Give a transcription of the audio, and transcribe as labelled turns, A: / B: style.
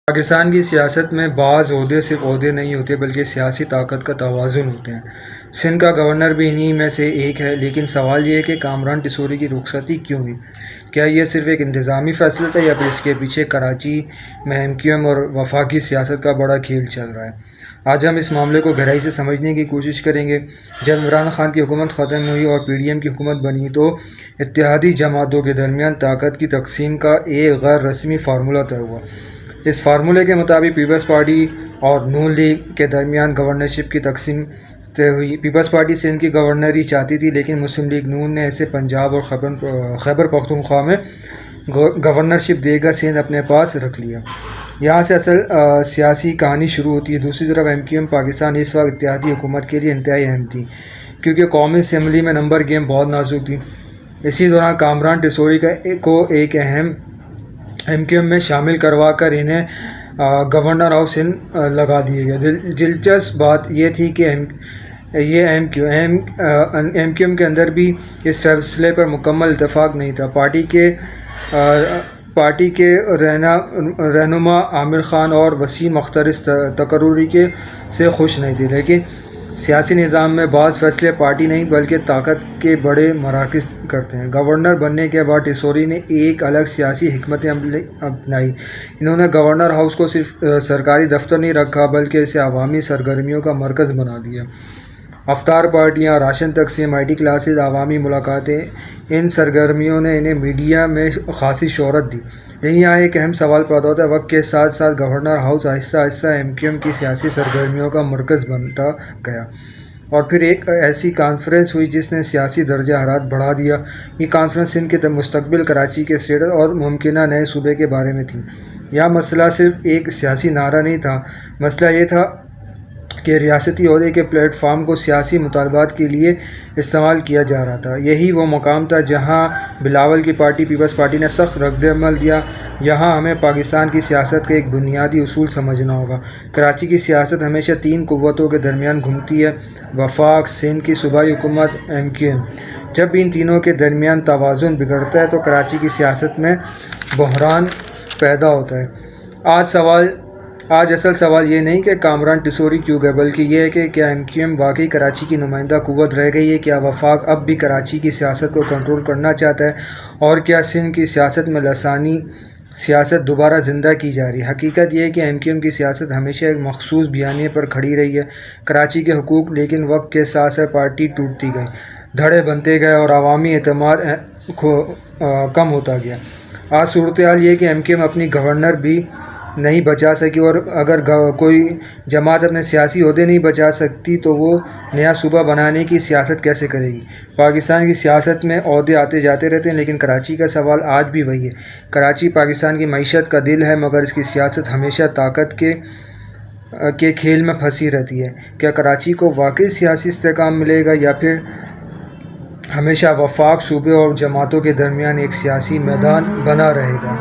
A: پاکستان کی سیاست میں بعض عہدے صرف عہدے نہیں ہوتے بلکہ سیاسی طاقت کا توازن ہوتے ہیں۔ سندھ کا گورنر بھی انہی میں سے ایک ہے، لیکن سوال یہ ہے کہ کامران ٹیسوری کی رخصتی کیوں ہوئی؟ کیا یہ صرف ایک انتظامی فیصلہ تھا یا پھر اس کے پیچھے کراچی میں MQM اور وفاقی سیاست کا بڑا کھیل چل رہا ہے؟ آج ہم اس معاملے کو گہرائی سے سمجھنے کی کوشش کریں گے۔ جب عمران خان کی حکومت ختم ہوئی اور PDM کی حکومت بنی تو اتحادی جماعتوں کے درمیان طاقت کی تقسیم کا ایک غیر رسمی فارمولہ طے ہوا۔ اس فارمولے کے مطابق پیپلز پارٹی اور نون لیگ کے درمیان گورنرشپ کی تقسیم طے ہوئی۔ پیپلز پارٹی سندھ کی گورنری چاہتی تھی، لیکن مسلم لیگ نون نے اسے پنجاب اور خیبر پختونخوا میں گورنرشپ دے کر سندھ اپنے پاس رکھ لیا۔ یہاں سے اصل سیاسی کہانی شروع ہوتی ہے۔ دوسری طرف MQM پاکستان اس وقت اتحادی حکومت کے لیے انتہائی اہم تھی، کیونکہ قومی اسمبلی میں نمبر گیم بہت نازک تھی۔ اسی دوران کامران ٹیسوری کو ایک اہم MQM میں شامل کروا کر انہیں گورنر آف سندھ لگا دیا گیا۔ دلچسپ بات یہ تھی کہ یہ MQM کے اندر بھی اس فیصلے پر مکمل اتفاق نہیں تھا۔ پارٹی کے رہنما عامر خان اور وسیم اختر اس تقرری سے خوش نہیں تھے، لیکن سیاسی نظام میں بعض فیصلے پارٹی نہیں بلکہ طاقت کے بڑے مراکز کرتے ہیں۔ گورنر بننے کے بعد ٹیسوری نے ایک الگ سیاسی حکمت عملی اپنائی۔ انہوں نے گورنر ہاؤس کو صرف سرکاری دفتر نہیں رکھا بلکہ اسے عوامی سرگرمیوں کا مرکز بنا دیا۔ افطار پارٹیاں، راشن تقسیم، IT کلاسز، عوامی ملاقاتیں، ان سرگرمیوں نے انہیں میڈیا میں خاصی شہرت دی۔ لیکن یہاں ایک اہم سوال پیدا ہوتا ہے۔ وقت کے ساتھ ساتھ گورنر ہاؤس آہستہ آہستہ MQM کی سیاسی سرگرمیوں کا مرکز بنتا گیا، اور پھر ایک ایسی کانفرنس ہوئی جس نے سیاسی درجہ حرارت بڑھا دیا۔ یہ کانفرنس سندھ کے مستقبل، کراچی کے اسٹیٹس اور ممکنہ نئے صوبے کے بارے میں تھی۔ یہاں مسئلہ صرف ایک سیاسی نعرہ نہیں تھا، مسئلہ یہ تھا کہ ریاستی عہدے کے پلیٹ فارم کو سیاسی مطالبات کے لیے استعمال کیا جا رہا تھا۔ یہی وہ مقام تھا جہاں بلاول کی پارٹی پیپلز پارٹی نے سخت رد عمل دیا۔ یہاں ہمیں پاکستان کی سیاست کا ایک بنیادی اصول سمجھنا ہوگا۔ کراچی کی سیاست ہمیشہ تین قوتوں کے درمیان گھومتی ہے: وفاق، سندھ کی صوبائی حکومت، MQM۔ جب ان تینوں کے درمیان توازن بگڑتا ہے تو کراچی کی سیاست میں بحران پیدا ہوتا ہے۔ آج اصل سوال یہ نہیں کہ کامران ٹیسوری کیوں گئے، بلکہ یہ ہے کہ کیا MQM واقعی کراچی کی نمائندہ قوت رہ گئی ہے؟ کیا وفاق اب بھی کراچی کی سیاست کو کنٹرول کرنا چاہتا ہے؟ اور کیا سندھ کی سیاست میں لسانی سیاست دوبارہ زندہ کی جا رہی ہے؟ حقیقت یہ ہے کہ MQM کی سیاست ہمیشہ ایک مخصوص بیانیے پر کھڑی رہی ہے: کراچی کے حقوق، لیکن وقت کے ساتھ ساتھ پارٹی ٹوٹتی گئی، دھڑے بنتے گئے اور عوامی اعتماد کم ہوتا گیا۔ آج صورتحال یہ ہے کہ MQM اپنی گورنر بھی نہیں بچا سکی، اور اگر کوئی جماعت اپنے سیاسی عہدے نہیں بچا سکتی تو وہ نیا صوبہ بنانے کی سیاست کیسے کرے گی؟ پاکستان کی سیاست میں عہدے آتے جاتے رہتے ہیں، لیکن کراچی کا سوال آج بھی وہی ہے۔ کراچی پاکستان کی معیشت کا دل ہے، مگر اس کی سیاست ہمیشہ طاقت کے کھیل میں پھنسی رہتی ہے۔ کیا کراچی کو واقعی سیاسی استحکام ملے گا یا پھر ہمیشہ وفاق، صوبے اور جماعتوں کے درمیان ایک سیاسی میدان بنا رہے گا؟